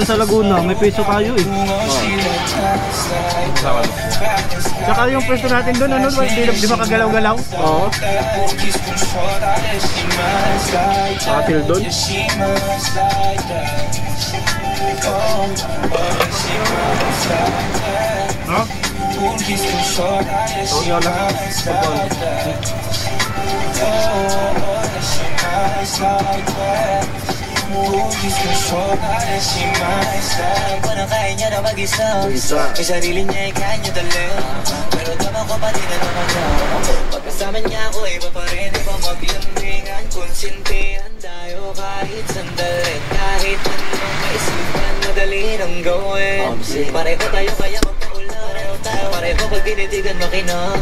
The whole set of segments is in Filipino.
sa Laguna, may peso tayo eh. Saka yung pwesto natin doon, ano, di ba kagalaw-galaw? Oo. Atil doon. Ha? Yun lang. Parang kaya niya na mag-isa. May sarili niya, kaya niya dalhin. Pero tama ko pati na naman niya. Pagkasama niya ako, iba pa rin. Iba maglambingan, konsintihan tayo kahit sandali. Kahit anong maisipan, madali nang gawin. Pareho tayo kaya magpaulan. Pareho pag dinitigan makinig.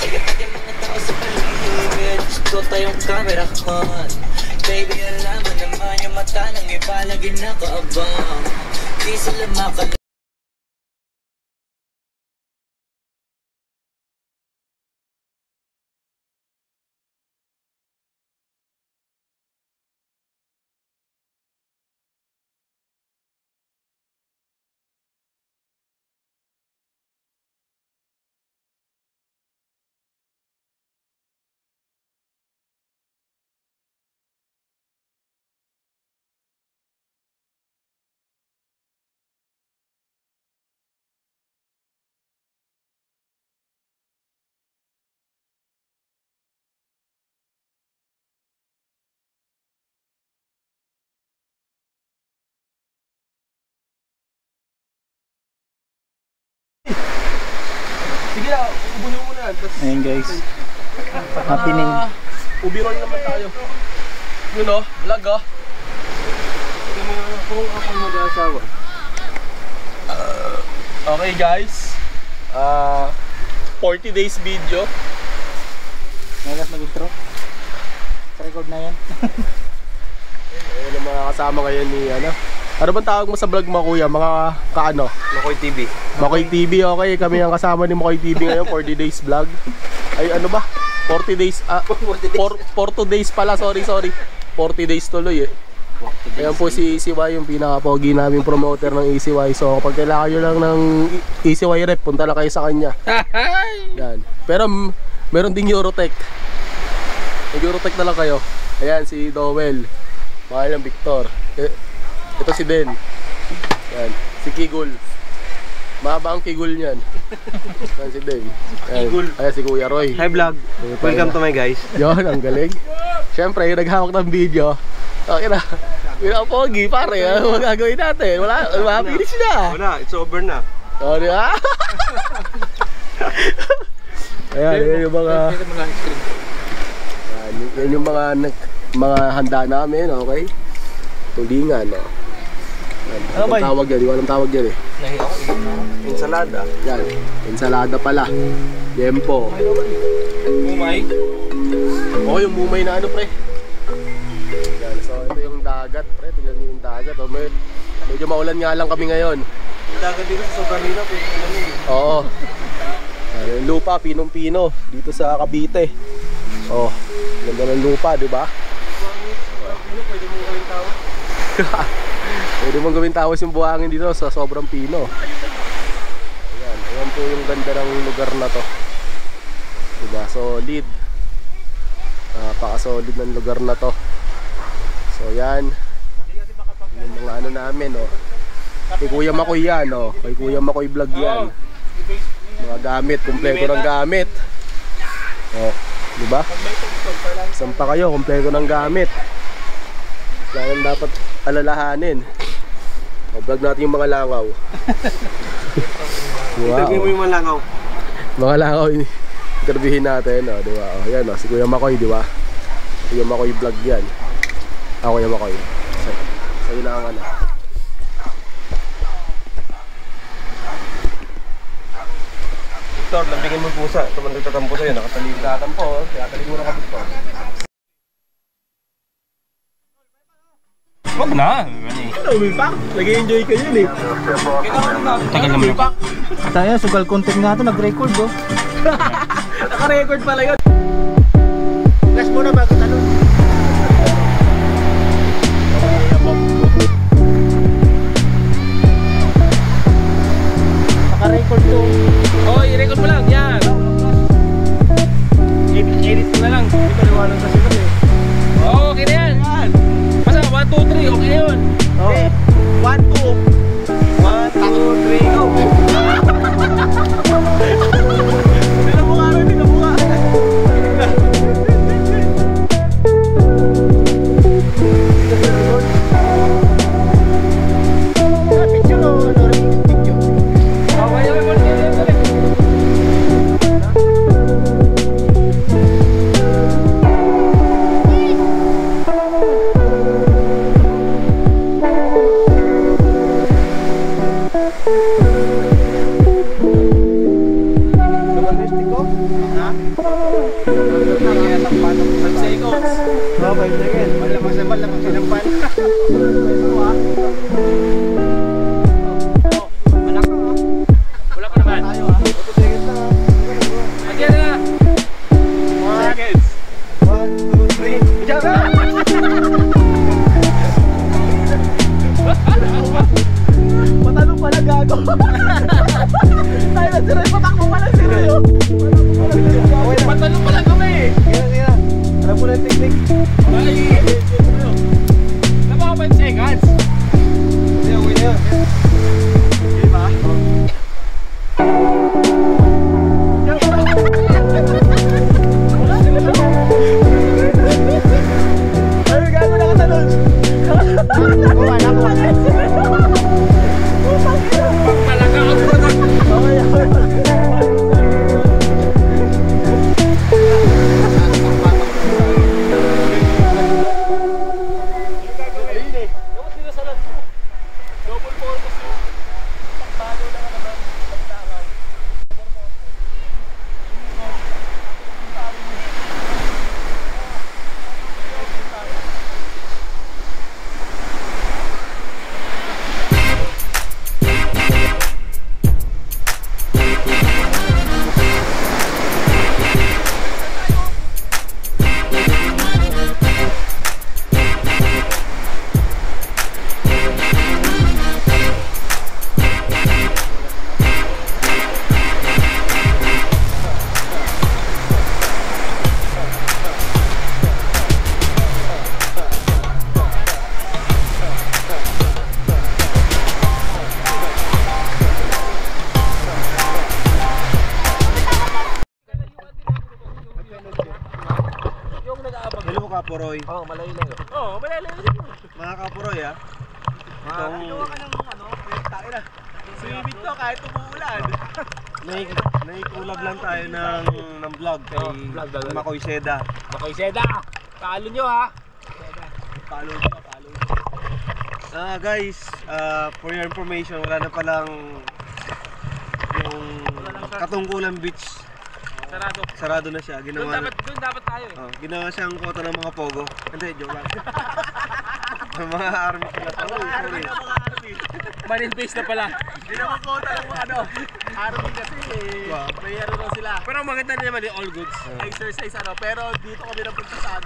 Kaya pati mga tao sa paligid. Gusto tayong camera con. Baby, alam mo naman yung mata ng iba lagi nakaabang. Di sila makal... Sige na, ubunin mo na yan. Ayun guys, happening. Ubi roll naman tayo. Yun o, vlog o. Kung ako mag-asawa. Okay guys, 40 days video. Nagas mag-intro. Record na yan. Ayun ang mga kasama ngayon ni ano. Ano bang tawag mo sa vlog mo kuya? Mga kaano? Makoy TV. Makoy TV, okay. Kami ang kasama ni Makoy TV ngayon, 40 days vlog. Ay ano ba? 40 days, 42 days pala, sorry. 40 days tuloy eh. Ayan po si ECY, yung pinaka-pogi naming promoter ng ECY. So kapag kailangan nyo lang ng ECY rep, punta lang kayo sa kanya. Yan. Pero meron ding Eurotech. Eurotech na lang kayo. Ayan si Dowell, mahal ng Victor. Ito si Den. Yan. Si Kigul. Mahaba ang Kigul niyan. Yan si Den. Kigul. Ayan si Kuya Roy. Hi vlog. Welcome to my guys. Yon, ang galing. Siyempre, yung naghawak ng video. Okay na. Pogi pare, ano magagawin natin? Wala, finish na. Wala, it's over na. Oh, di ba? Ayan, yun yung mga... Yan yung mga handa namin, okay? Tulingan, no? Anong tawag yan? Di ko alam tawag yan eh. Ensalada. Yan, ensalada pala. Yempo. Umay. Oo, yung mumay na ano pre. Yan, so ito yung dagat pre. Tignan nyo yung dagat. O, medyo maulan nga lang kami ngayon. Yung dagat dito sa sobrang hirap eh. Oo. Yung lupa, pinong-pino. Dito sa Cavite. Oh, ganda ng lupa, di ba? Pwede mo gawin tao. Pwede mong gawin tawas yung buhangin dito sa sobrang pino. Ayan po yung ganda ng lugar na to. Diba? Solid. Napaka-solid ng lugar na to. So yan. Yung mga ano namin, oh. Kay Kuya Makoy yan, oh. Kay Kuya Makoy vlog yan. Mga gamit, kumpleto ng gamit. Oh, diba? Saan pa kayo, kumpleto ng gamit. Kailangan dapat alalahanin. O, vlog natin yung mga langaw. Wow. Interview mo yung mga langaw. Mga langaw, interviewin natin, o, diba? O, yan, o, si Kuya Makoy, diba? Kuya Makoy vlog yan. Kuya Makoy. Sa'yo na ang ano. Victor, lambingin mo pusa. Ito man nagtatampo sa'yo. Nakatalig. Tatampo, tinatalig mo na ka, Victor. Wag na. Ano, Wilpak? Nag-enjoy ka yun eh. Tagal naman ako. Tayo, sugal content nga ito, nag-record oh. Naka-record pala yun. Flash muna bago tanong. okay yun. Okay. 1, 2. 1, 2, 3, go. Tinamukha rin, tinamukha. Picture o ano rin? Picture. Okay, Kapuroy. Oo, malayo lang. Oo, malayo lang. Mga kapuroy ha. Ginawa ka ng ano, tayo na. Swimming to kahit umuulan. Naikulab lang tayo ng vlog kay Makoy Seda. Makoy Seda, follow nyo ha. Follow nyo. Guys, for your information, wala na palang yung Katungkulan Beach. Sarado na siya. Ginawa Doon dapat tayo eh. Ginawa siyang kota ng mga pogo. Hindi, joke lang. Mga army pala. Sorry. Marine base na pala. Hindi naman kota ng mga army kasi may daw sila. Pero maganda naman yung all goods. Exercise pero dito kami napunta sa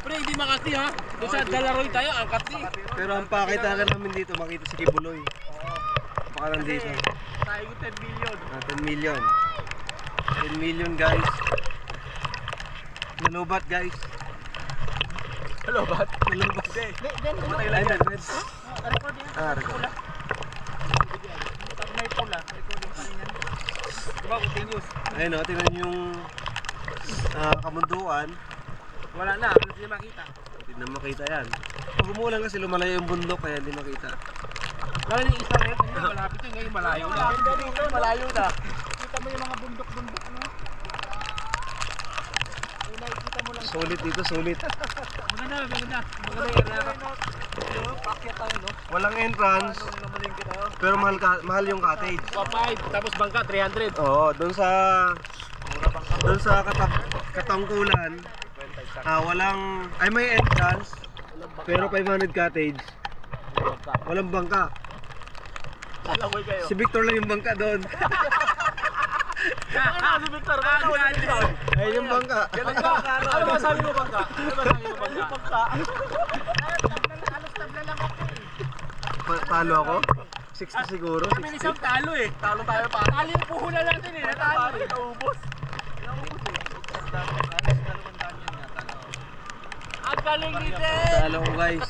Pero hindi Makati ha. Doon sa Dalaroy tayo, ang Makati. Pero ang pakitaan namin dito, makita si Kibuloy. Baka nandito. Tayo 10 million. 10 million. 10 million guys. Nalubat guys. Nalubat? Nalubat. Matay lang yan. Record yan. May pula. Recording pa rin yan. Diba, continuous. Ayun o, tingnan yung kamunduan. Wala na, hindi makita. Hindi na makita yan. Pag umulan kasi lumalayo yung bundok kaya hindi makita. Kaya yung isa rin, malapit yun, ngayon malayo na. Malayo na. Kita mo yung mga bundok-bundok no? Ay, nakikita mo lang. Sulit dito, sulit. Maganda. Maganda yung area. Paakyat tayo, no? Walang entrance. Pero mahal yung cottage. 5, tapos bangka 300. Oo, doon sa Katungkulan. May entrance. Pero 500 cottage. Walang bangka. Si Victor lang yung bangka doon. Si Victor, Ayun yung bangka. Ano ba sabi mo bangka? Talo ako? 60 siguro? Kami isang talo eh. Talo tayo pa. Talo yung puhunan natin eh. Natalo. Naubos. Talo ko guys.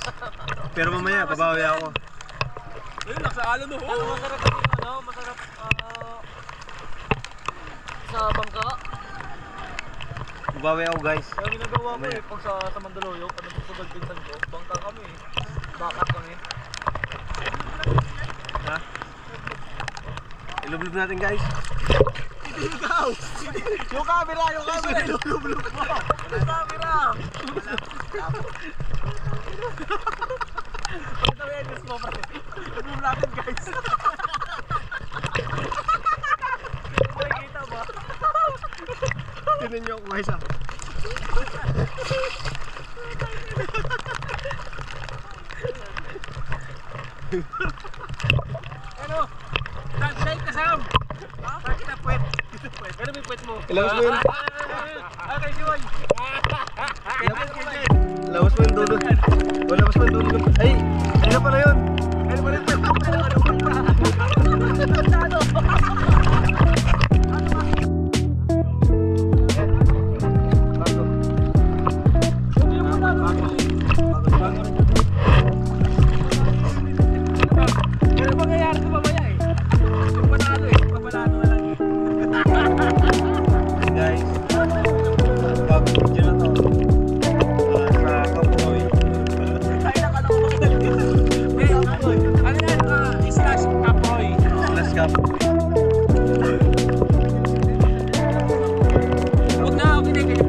Pero mamaya, babawi ako. Ayun, nagsalo no. Masarap yung ano, masarap sa bangka. Babawi ako guys. Kaya ginagawa ko eh, pag sa Mandaluyong, ano po sa Balpinsan ko, bangka kami eh. Bakat kami. Ha? Ilublob natin guys. Yung camera, ilublob mo. Yung camera. Ito yung edits mo, pre. Ilublob natin guys. Makikita ba? Tinan nyo ako guys ha. Ano? Shake ka, Sam! Bakit na puwet? Ano may puwet mo? Ilabas mo yun. Okay, Joy! Labas mo yung dulo. O, labas mo yung dulo. Ay! Ano pala yun? Ano ba rin? Ano mangyayari ko mamaya eh? Yung panalo eh, papalano na lang eh. Guys, bago video na to. Sa Kapoy. Ay, nakala ko makidali dito. Ano yan? Slash Kapoy. Slash Kapoy. Huwag na ako kinikilig.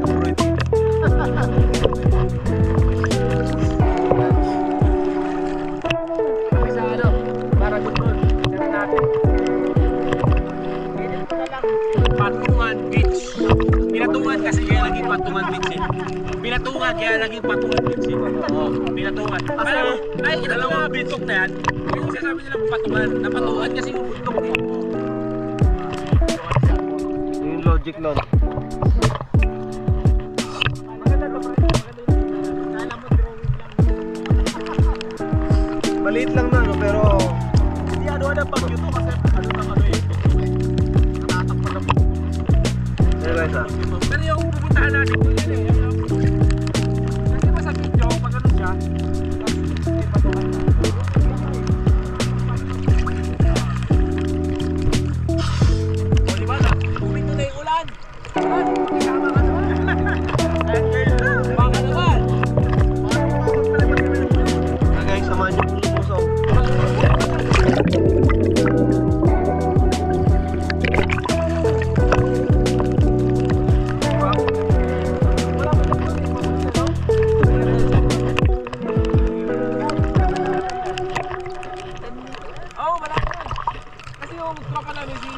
Kami sa ano, Maragoton. Sira natin. Patungan Beach. Pinatungan kasi kaya naging Patungan Beach eh. Pinatungan kaya naging Patungan Beach eh. Oo, pinatungan. Ay, dalawang bundok na yan. Yung sinasabi nilang Patungan. Napatungan kasi yung bundok eh. Yung logic nun. Maliit lang na no, pero Hindi ano na pag ito kasi ano nang ano eh. Natatakpan na po. ano guys ha? Pero yung pupuntahan natin doon yan eh. Kasi ba sa video, pag ano siya, tapos patungan na. O diba na, tumito na yung ulan. Ulan, makikama ka naman. Baka naman. Guys, samahan nyo po lumusong. Oo, malaki yan. Kasi yung tropa namin si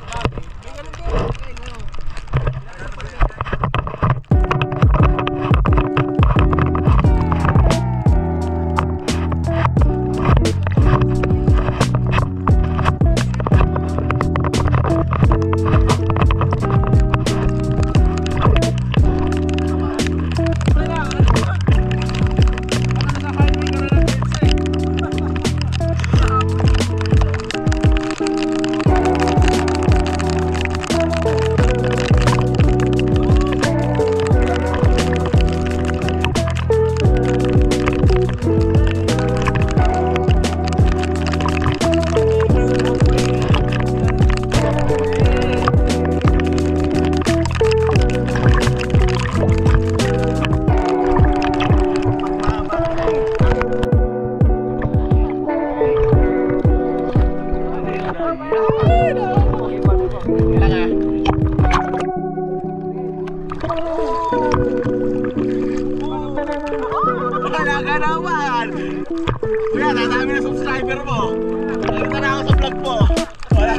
Bobby, may ganun din. Okay, ganun. Wala, ano ba? Baka nasa highway ka na ng Benz eh. Wala ka naman! Kuya, dadami na subscriber mo! Nakita na ako sa vlog mo! Wala!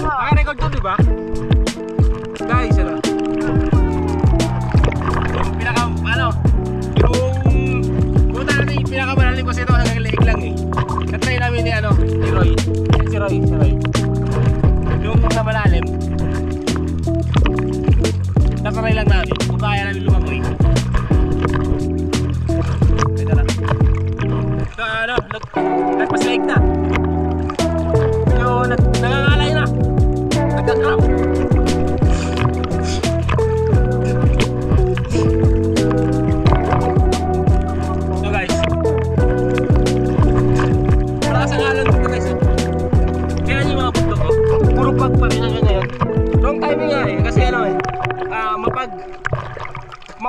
Naka-record to, diba? Guys, ano? Yung pinaka, ano? Yung... Punta natin yung pinakamalalim kasi ito hanggang leeg lang eh. Katry namin ni ano? Si Roy. Si Roy. Yung sa malalim. Nakaray lang namin kung kaya namin lumagoy.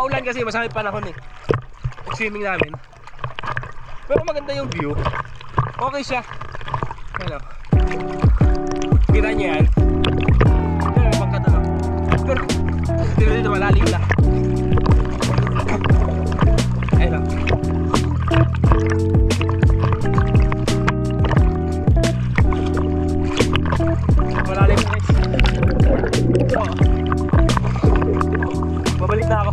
maulan kasi masamang panahon eh. Swimming namin. Pero maganda yung view. Okay siya. Ano? Kita niyo yan? Pero may bangka doon. Pero dito malalim na. Ayun. Malalim na guys. Babalik na ako.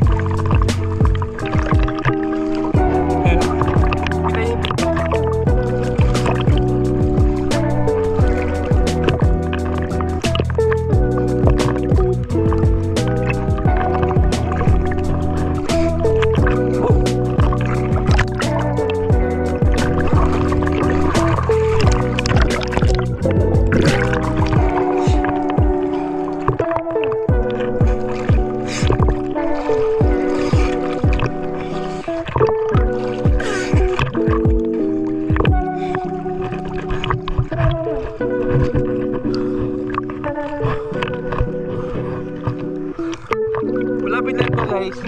Lapit na ito guys.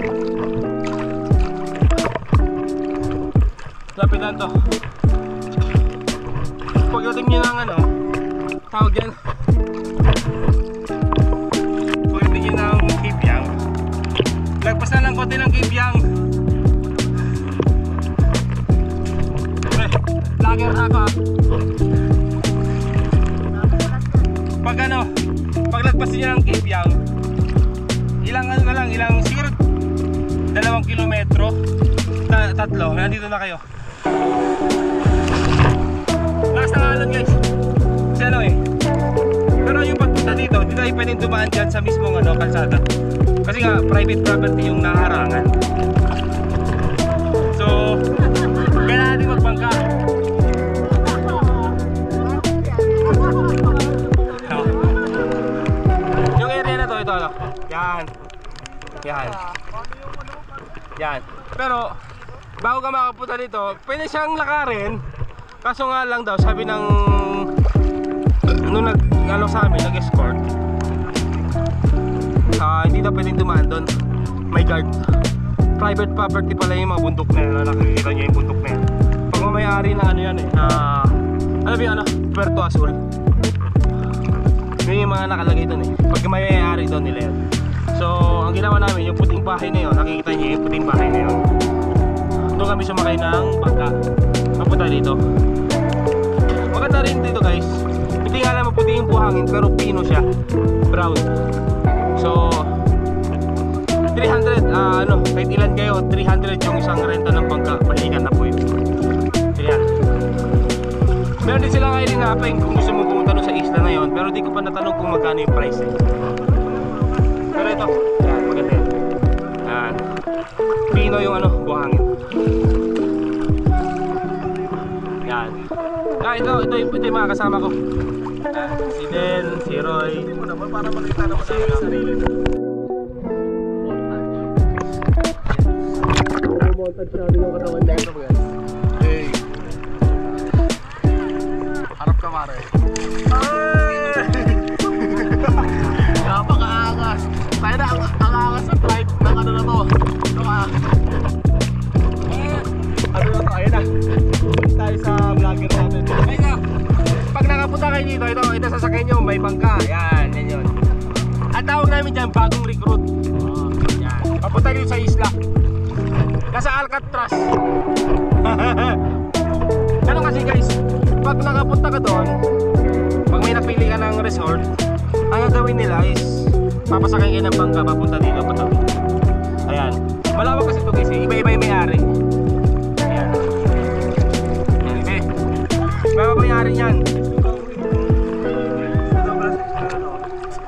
Lapit na ito. Pagdating nyo ng ano, tawag dyan. Pagdating nyo ng Kibyang, lagpas na lang konti ng Kibyang. Lager na ako. Pag ano, paglagpas nyo ng Kibyang, ilang ano na lang, ilang siguro 2 kilometro, 3, nandito na kayo. Lakas na alon guys. Kasi ano eh, pero yung pagpunta dito, hindi tayo pwedeng dumaan dyan sa mismong ano, kalsada. Kasi nga, private property yung naharangan. So, kailangan natin magbangka. Yung area na to, ito ano, yan. Yan. Yan. Pero bago ka makapunta dito, pwede siyang lakarin. Kaso nga lang daw, sabi ng nung nag-ano sa amin, nag-escort, hindi na pwedeng dumaan doon. May guard. Private property pala yung mga bundok na yan. Nakikita nyo yung bundok na yan. Pag may-ari na ano yan eh, ano ba yung ano? Puerto Azul. Yun yung mga nakalagay doon eh. Pag may-ari doon nila yan. So, ang ginawa namin, yung puting bahay na yun, nakikita nyo yung puting bahay na yun. Doon kami sumakay ng bangka. Papunta dito. Maganda rin dito guys. Hindi nga lang maputi yung buhangin, pero pino siya. Brown. So, 300, kahit ilan kayo, 300 yung isang renta ng bangka. Balikan na po yun. Ayan. Meron din silang ilinapin kung gusto mo pumunta sa isla na yun, pero di ko pa natanong kung magkano yung price eh. Pero ito, yan, maganda yan. Yan. Pino yung ano, buhangin. Yan. Ito yung mga kasama ko. Si Den, si Roy. Para makita naman sa sarili. Montage namin yung katawan dito guys. Hey. Harap ka mare. Napaka-angas. Tayo na ang angas sa flight ng ano na to. Ano na to? Ayun na. Tayo sa vlogger natin. Ayun na. Pag nakapunta kayo dito, ito sasakyan nyo, may bangka. Yan, yan yun. At tawag namin dyan, bagong recruit. Yan. Papunta dito sa isla. Nasa Alcatraz. Ganun kasi guys, pag nakapunta ka doon, pag may napili ka ng resort, ang gagawin nila is papasakay kayo ng bangka papunta dito, patabi. Ayan. Malawak kasi ito guys, iba-iba yung may-ari. Ayan. Ayan, iba. Iba may-ari yan.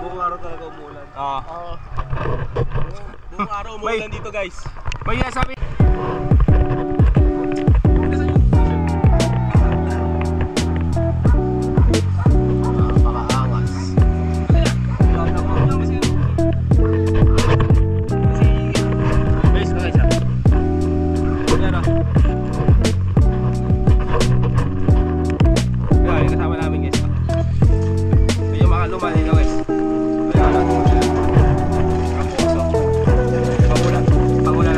Buong araw talaga umulan. Oo. Buong araw umulan dito guys. May sabi pamulan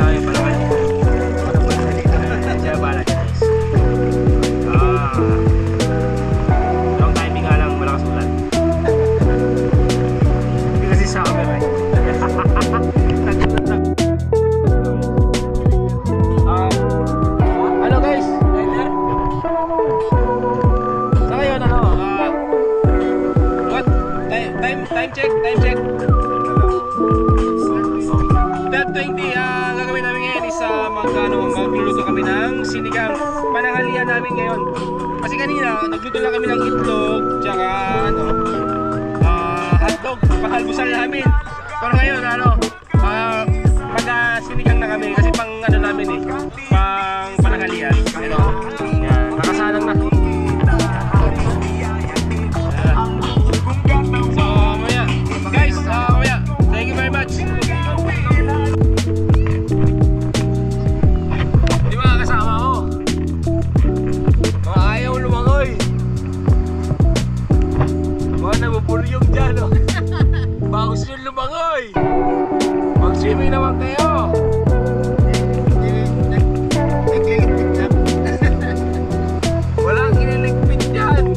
magluluto kami ng sinigang. Pananghalian namin ngayon. Kasi kanina, nagluto lang kami ng itlog, tsaka hotdog, pahalbusan namin. Pero ngayon, sinigang na kami kasi pang namin pang pananghalian. Yan, nakasalang na. So, mamaya. Guys, mamaya. Thank you very much. Di ba kasama ko? Mga ayaw lumangoy. Mga nabubulyong dyan, no? Bagus yung lumangoy. Mag-swimming naman kayo. Walang iniligpit dyan.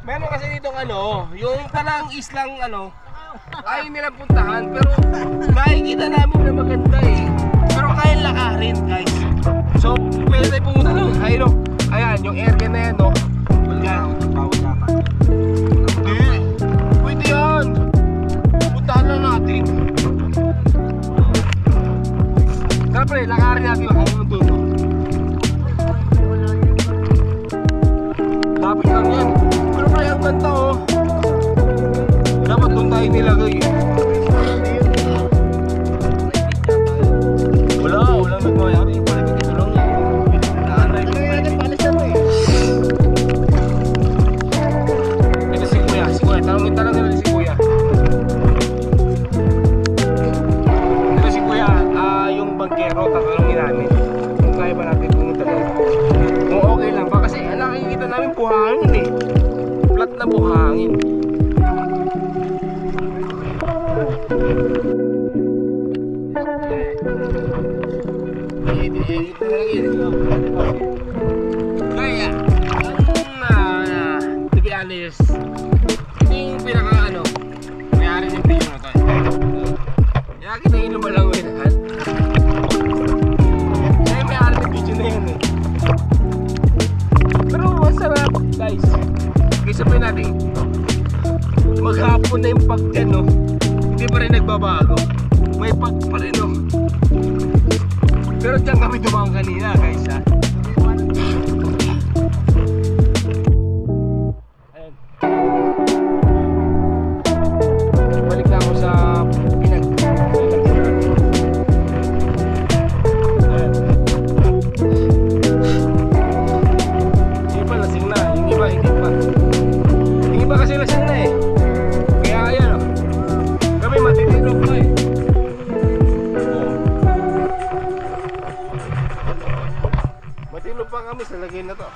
Meron kasi ditong yung parang islang ayaw nilang puntahan, pero nakikita namin na maganda pero kaya lakarin, guys. So pwede tayo pumunta ng ayan, yung area na yan, yan. Hindi, pwede yan. Puntahan lang natin. Tara pre, lakarin natin hanggang doon. Lapit lang yan. Pero pre, ang ganda dapat doon tayo nilagay. Walang nagmayari. Palagay ito lang yan. Ito si Kuya. Tanongin nila si Kuya. Ito si Kuya, yung bangkero, tatanungin namin kung kaya ba natin pumunta doon. Kung okay lang ba, kasi nakikita namin buhangin flat na buhangin. Kaya, to be honest, ito yung pinaka mayari ng video na to. Kaya kita yung lumalangoy lahat. Kaya mayari ng video na yan Pero masarap, guys. Kaya sabihin natin, maghapon na yung pag dyan, hindi pa rin nagbabago. May pag pa rin, Pero dyan kami dumaan kanina, guys, Ayan. Balik na ako sa Ayan. Yung iba lasing na, yung iba hindi pa. Yung iba kasi lasing na Kaya ayan, kami matitinok na Matino pa kami sa lagay na to.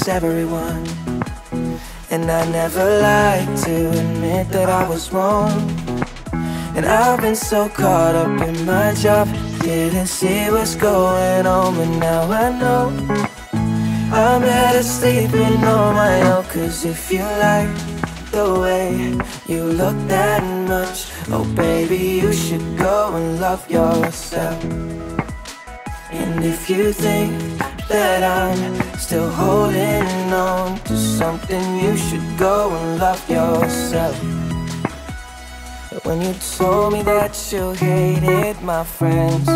please everyone. And I never like to admit that I was wrong. And I've been so caught up in my job, didn't see what's going on, but now I know I'm better sleeping on my own. Cause if you like the way you look that much, oh baby, you should go and love yourself. And if you think that I'm still holding on to something, you should go and love yourself. When you told me that you hated my friends,